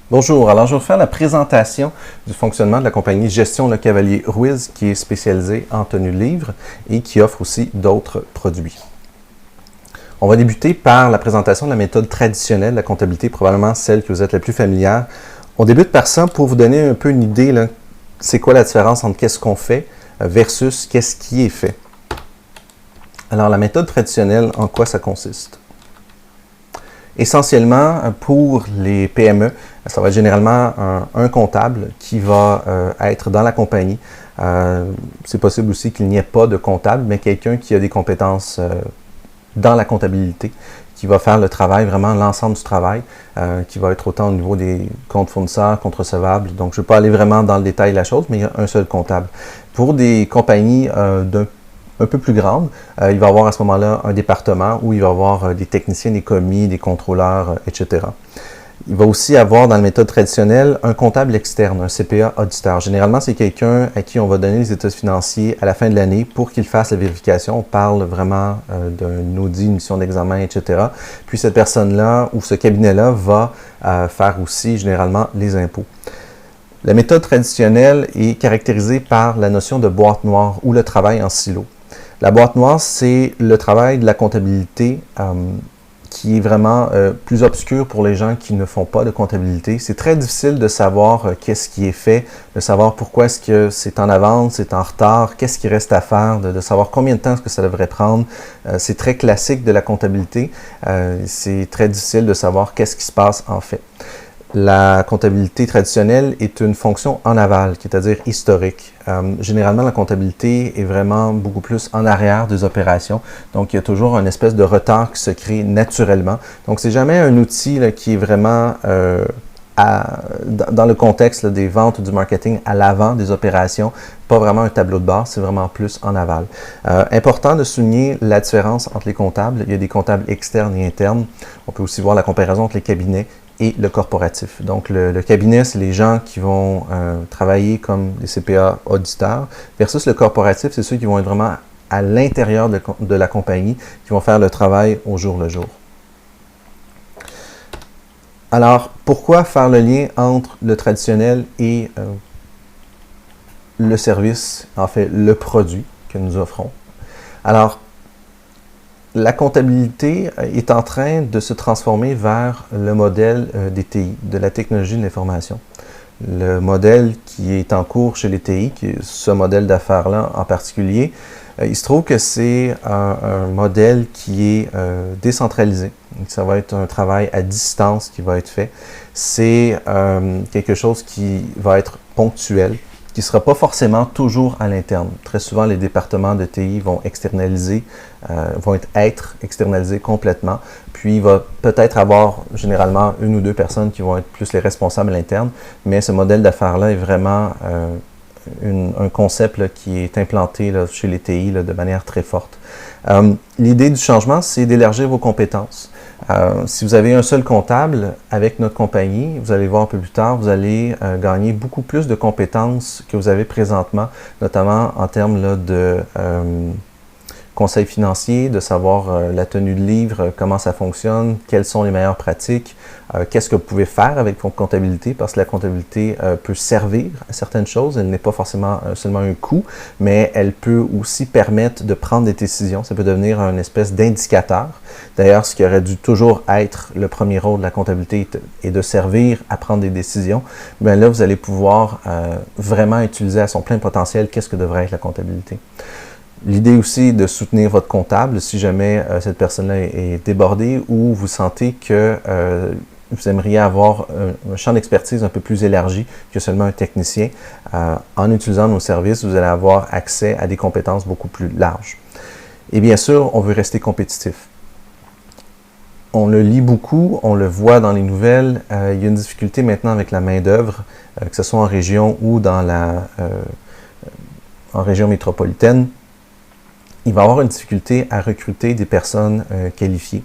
Bonjour, alors je vais vous faire la présentation du fonctionnement de la compagnie Gestion Le Cavalier Ruiz qui est spécialisée en tenue de livre et qui offre aussi d'autres produits. On va débuter par la présentation de la méthode traditionnelle de la comptabilité, probablement celle que vous êtes la plus familière. On débute par ça pour vous donner un peu une idée, c'est quoi la différence entre qu'est-ce qu'on fait versus qu'est-ce qui est fait. Alors la méthode traditionnelle, en quoi ça consiste? Essentiellement, pour les PME, ça va être généralement un comptable qui va être dans la compagnie. C'est possible aussi qu'il n'y ait pas de comptable, mais quelqu'un qui a des compétences dans la comptabilité, qui va faire le travail, vraiment l'ensemble du travail, qui va être autant au niveau des comptes fournisseurs, comptes recevables. Donc, je ne vais pas aller vraiment dans le détail de la chose, mais il y a un seul comptable. Pour des compagnies un peu plus grande, il va y avoir à ce moment-là un département où il va y avoir des techniciens, des commis, des contrôleurs, etc. Il va aussi avoir dans la méthode traditionnelle un comptable externe, un CPA auditeur. Généralement, c'est quelqu'un à qui on va donner les états financiers à la fin de l'année pour qu'il fasse la vérification. On parle vraiment d'un audit, une mission d'examen, etc. Puis cette personne-là ou ce cabinet-là va faire aussi généralement les impôts. La méthode traditionnelle est caractérisée par la notion de boîte noire ou le travail en silo. La boîte noire, c'est le travail de la comptabilité qui est vraiment plus obscur pour les gens qui ne font pas de comptabilité. C'est très difficile de savoir qu'est-ce qui est fait, de savoir pourquoi est-ce que c'est en avance, c'est en retard, qu'est-ce qui reste à faire, de savoir combien de temps est-ce que ça devrait prendre. C'est très classique de la comptabilité. C'est très difficile de savoir qu'est-ce qui se passe en fait. La comptabilité traditionnelle est une fonction en aval, c'est-à-dire historique. Généralement, la comptabilité est vraiment beaucoup plus en arrière des opérations. Donc, il y a toujours une espèce de retard qui se crée naturellement. Donc, c'est jamais un outil qui est vraiment dans le contexte des ventes ou du marketing à l'avant des opérations, pas vraiment un tableau de bord, c'est vraiment plus en aval. Important de souligner la différence entre les comptables. Il y a des comptables externes et internes. On peut aussi voir la comparaison entre les cabinets et le corporatif. Donc, le cabinet, c'est les gens qui vont travailler comme des CPA auditeurs, versus le corporatif, c'est ceux qui vont être vraiment à l'intérieur de la compagnie, qui vont faire le travail au jour le jour. Alors, pourquoi faire le lien entre le traditionnel et le service, en fait, le produit que nous offrons? Alors, la comptabilité est en train de se transformer vers le modèle des TI, de la technologie de l'information. Le modèle qui est en cours chez les TI, qui est ce modèle d'affaires-là en particulier, il se trouve que c'est un modèle qui est décentralisé. Ça va être un travail à distance qui va être fait. C'est quelque chose qui va être ponctuel, qui ne sera pas forcément toujours à l'interne. Très souvent, les départements de TI vont être externalisés complètement. Puis, il va peut-être avoir généralement une ou deux personnes qui vont être plus les responsables à l'interne, mais ce modèle d'affaires-là est vraiment un concept qui est implanté chez les TI de manière très forte. L'idée du changement, c'est d'élargir vos compétences. Si vous avez un seul comptable avec notre compagnie, vous allez voir un peu plus tard, vous allez gagner beaucoup plus de compétences que vous avez présentement, notamment en termes de conseils financiers, de savoir la tenue de livre, comment ça fonctionne, quelles sont les meilleures pratiques, qu'est-ce que vous pouvez faire avec votre comptabilité, parce que la comptabilité peut servir à certaines choses, elle n'est pas forcément seulement un coût, mais elle peut aussi permettre de prendre des décisions, ça peut devenir une espèce d'indicateur. D'ailleurs, ce qui aurait dû toujours être le premier rôle de la comptabilité est de servir à prendre des décisions, bien là, vous allez pouvoir vraiment utiliser à son plein potentiel qu'est-ce que devrait être la comptabilité. L'idée aussi de soutenir votre comptable si jamais cette personne-là est débordée ou vous sentez que vous aimeriez avoir un champ d'expertise un peu plus élargi que seulement un technicien. En utilisant nos services, vous allez avoir accès à des compétences beaucoup plus larges. Et bien sûr, on veut rester compétitif. On le lit beaucoup, on le voit dans les nouvelles. Il y a une difficulté maintenant avec la main-d'œuvre, que ce soit en région ou en région métropolitaine. Il va y avoir une difficulté à recruter des personnes qualifiées.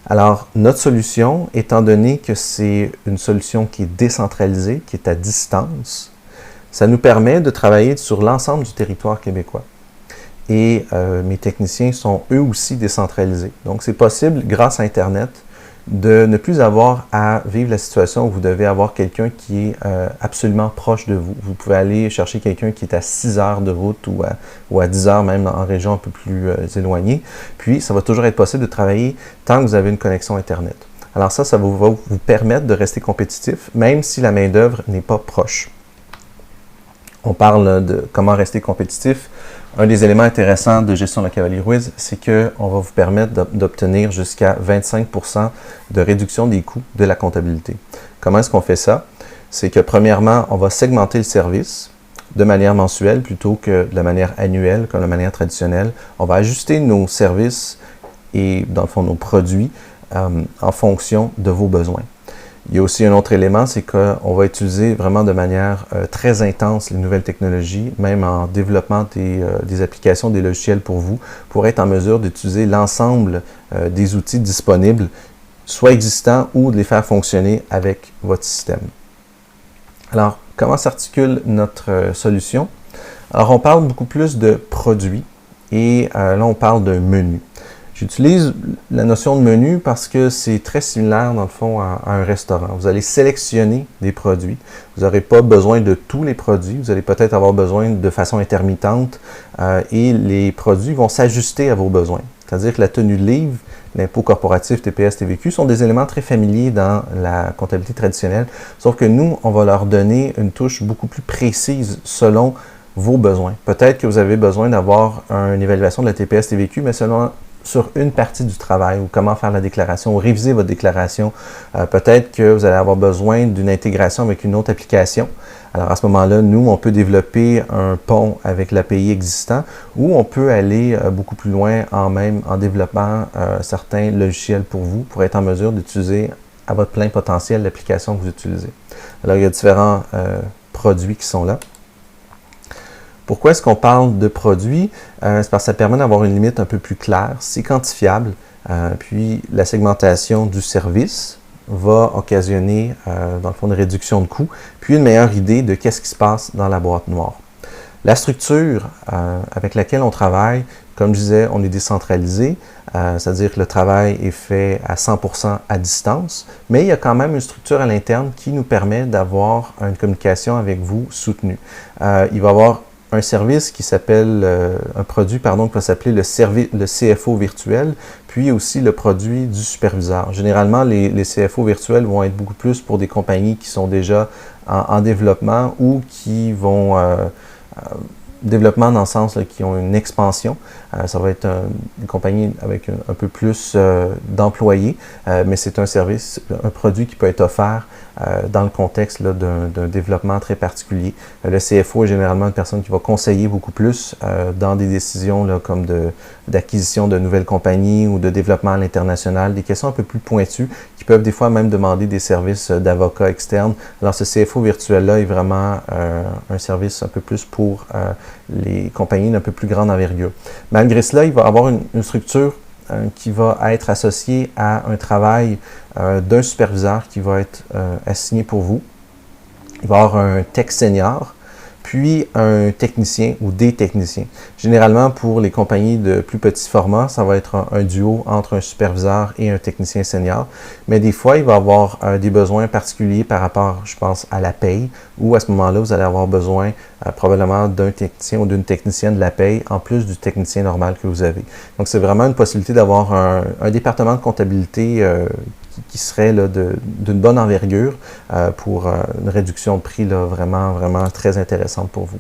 Alors, notre solution, étant donné que c'est une solution qui est décentralisée, qui est à distance, ça nous permet de travailler sur l'ensemble du territoire québécois. Et mes techniciens sont eux aussi décentralisés. Donc, c'est possible, grâce à Internet, de ne plus avoir à vivre la situation où vous devez avoir quelqu'un qui est absolument proche de vous. Vous pouvez aller chercher quelqu'un qui est à 6 heures de route ou à 10 heures même en région un peu plus éloignée. Puis, ça va toujours être possible de travailler tant que vous avez une connexion Internet. Alors ça va vous permettre de rester compétitif, même si la main-d'œuvre n'est pas proche. On parle de comment rester compétitif. Un des éléments intéressants de gestion de Cavalier Ruiz, c'est qu'on va vous permettre d'obtenir jusqu'à 25% de réduction des coûts de la comptabilité. Comment est-ce qu'on fait ça? C'est que premièrement, on va segmenter le service de manière mensuelle plutôt que de la manière annuelle, comme la manière traditionnelle. On va ajuster nos services et, dans le fond, nos produits en fonction de vos besoins. Il y a aussi un autre élément, c'est qu'on va utiliser vraiment de manière très intense les nouvelles technologies, même en développement des applications, des logiciels pour vous, pour être en mesure d'utiliser l'ensemble des outils disponibles, soit existants ou de les faire fonctionner avec votre système. Alors, comment s'articule notre solution? Alors, on parle beaucoup plus de produits et là, on parle d'un menu. J'utilise la notion de menu parce que c'est très similaire, dans le fond, à un restaurant. Vous allez sélectionner des produits. Vous n'aurez pas besoin de tous les produits. Vous allez peut-être avoir besoin de façon intermittente et les produits vont s'ajuster à vos besoins. C'est-à-dire que la tenue de livre, l'impôt corporatif, TPS, TVQ sont des éléments très familiers dans la comptabilité traditionnelle, sauf que nous, on va leur donner une touche beaucoup plus précise selon vos besoins. Peut-être que vous avez besoin d'avoir une évaluation de la TPS, TVQ, mais selon sur une partie du travail ou comment faire la déclaration ou réviser votre déclaration. Peut-être que vous allez avoir besoin d'une intégration avec une autre application. Alors à ce moment-là, nous, on peut développer un pont avec l'API existant ou on peut aller beaucoup plus loin en développant certains logiciels pour vous pour être en mesure d'utiliser à votre plein potentiel l'application que vous utilisez. Alors il y a différents produits qui sont là. Pourquoi est-ce qu'on parle de produits? C'est parce que ça permet d'avoir une limite un peu plus claire, c'est quantifiable, puis la segmentation du service va occasionner, dans le fond, une réduction de coûts, puis une meilleure idée de qu'est-ce qui se passe dans la boîte noire. La structure avec laquelle on travaille, comme je disais, on est décentralisé, c'est-à-dire que le travail est fait à 100% à distance, mais il y a quand même une structure à l'interne qui nous permet d'avoir une communication avec vous soutenue. Il va y avoir un service qui s'appelle, un produit, pardon, qui va s'appeler le CFO virtuel, puis aussi le produit du superviseur. Généralement, les CFO virtuels vont être beaucoup plus pour des compagnies qui sont déjà en développement ou qui vont développement dans le sens là, qui ont une expansion. Ça va être une compagnie avec un peu plus d'employés, mais c'est un service, un produit qui peut être offert dans le contexte d'un développement très particulier. Le CFO est généralement une personne qui va conseiller beaucoup plus dans des décisions là, comme d'acquisition de nouvelles compagnies ou de développement à l'international, des questions un peu plus pointues qui peuvent des fois même demander des services d'avocats externes. Alors ce CFO virtuel-là est vraiment un service un peu plus pour les compagnies d'un peu plus grande envergure. Malgré cela, il va avoir une structure qui va être associée à un travail d'un superviseur qui va être assigné pour vous. Il va y avoir un tech senior, puis un technicien ou des techniciens. Généralement, pour les compagnies de plus petits formats, ça va être un duo entre un superviseur et un technicien senior. Mais des fois, il va y avoir des besoins particuliers par rapport, je pense, à la paye, où à ce moment-là, vous allez avoir besoin probablement d'un technicien ou d'une technicienne de la paye, en plus du technicien normal que vous avez. Donc, c'est vraiment une possibilité d'avoir un département de comptabilité qui serait d'une bonne envergure pour une réduction de prix là, vraiment très intéressante pour vous.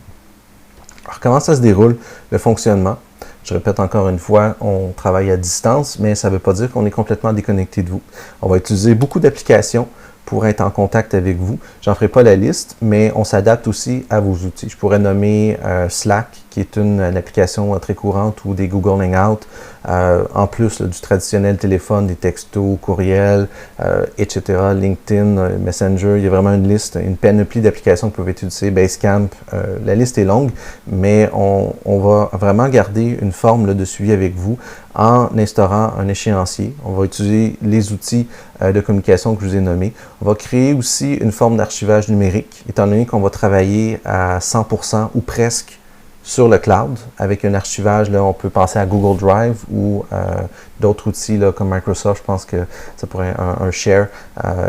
Alors, comment ça se déroule, le fonctionnement? Je répète encore une fois, on travaille à distance, mais ça ne veut pas dire qu'on est complètement déconnecté de vous. On va utiliser beaucoup d'applications pour être en contact avec vous. J'en ferai pas la liste, mais on s'adapte aussi à vos outils. Je pourrais nommer Slack, qui est une application très courante, ou des Google Hangouts, en plus du traditionnel téléphone, des textos, courriels, etc., LinkedIn, Messenger. Il y a vraiment une liste, une panoplie d'applications que vous pouvez utiliser, Basecamp. La liste est longue, mais on va vraiment garder une forme de suivi avec vous en instaurant un échéancier. On va utiliser les outils de communication que je vous ai nommés. On va créer aussi une forme d'archivage numérique, étant donné qu'on va travailler à 100% ou presque sur le cloud avec un archivage. Là, on peut penser à Google Drive ou d'autres outils là, comme Microsoft. Je pense que ça pourrait être un share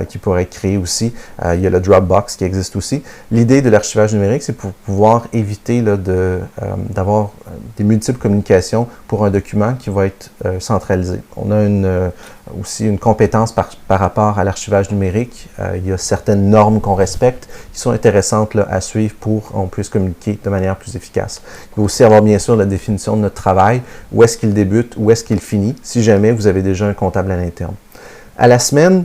qui pourrait être créé aussi. Il y a le Dropbox qui existe aussi. L'idée de l'archivage numérique, c'est pour pouvoir éviter là, d'avoir des multiples communications pour un document qui va être centralisé. On a aussi une compétence par rapport à l'archivage numérique. Il y a certaines normes qu'on respecte qui sont intéressantes là, à suivre pour qu'on puisse communiquer de manière plus efficace. Il faut aussi avoir bien sûr la définition de notre travail, où est-ce qu'il débute, où est-ce qu'il finit, si jamais vous avez déjà un comptable à l'interne. À la semaine,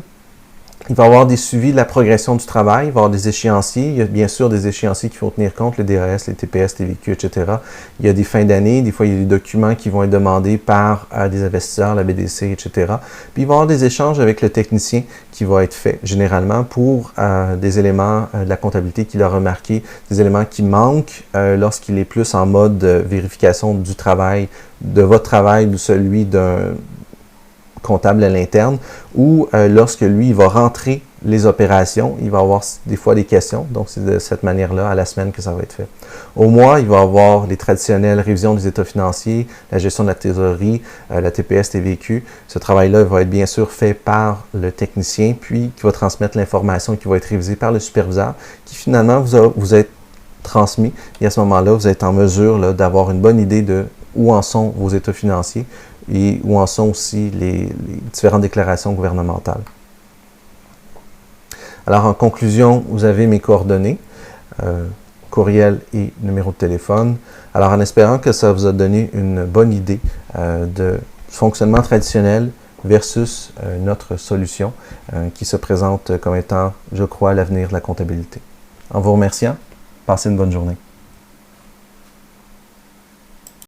il va y avoir des suivis de la progression du travail, il va y avoir des échéanciers. Il y a bien sûr des échéanciers qu'il faut tenir compte, les DAS, les TPS, TVQ, etc. Il y a des fins d'année, des fois il y a des documents qui vont être demandés par des investisseurs, la BDC, etc. Puis il va y avoir des échanges avec le technicien qui va être fait généralement pour des éléments de la comptabilité qu'il a remarqué, des éléments qui manquent lorsqu'il est plus en mode vérification du travail, de votre travail ou celui d'un comptable à l'interne, ou lorsque lui, il va rentrer les opérations, il va avoir des fois des questions, donc c'est de cette manière-là, à la semaine, que ça va être fait. Au mois, il va avoir les traditionnelles révisions des états financiers, la gestion de la trésorerie, la TPS, TVQ. Ce travail-là va être bien sûr fait par le technicien, puis qui va transmettre l'information qui va être révisée par le superviseur, qui finalement vous êtes transmis, et à ce moment-là, vous êtes en mesure d'avoir une bonne idée de où en sont vos états financiers, et où en sont aussi les différentes déclarations gouvernementales. Alors, en conclusion, vous avez mes coordonnées, courriel et numéro de téléphone. Alors, en espérant que ça vous a donné une bonne idée de fonctionnement traditionnel versus notre solution qui se présente comme étant, je crois, l'avenir de la comptabilité. En vous remerciant, passez une bonne journée.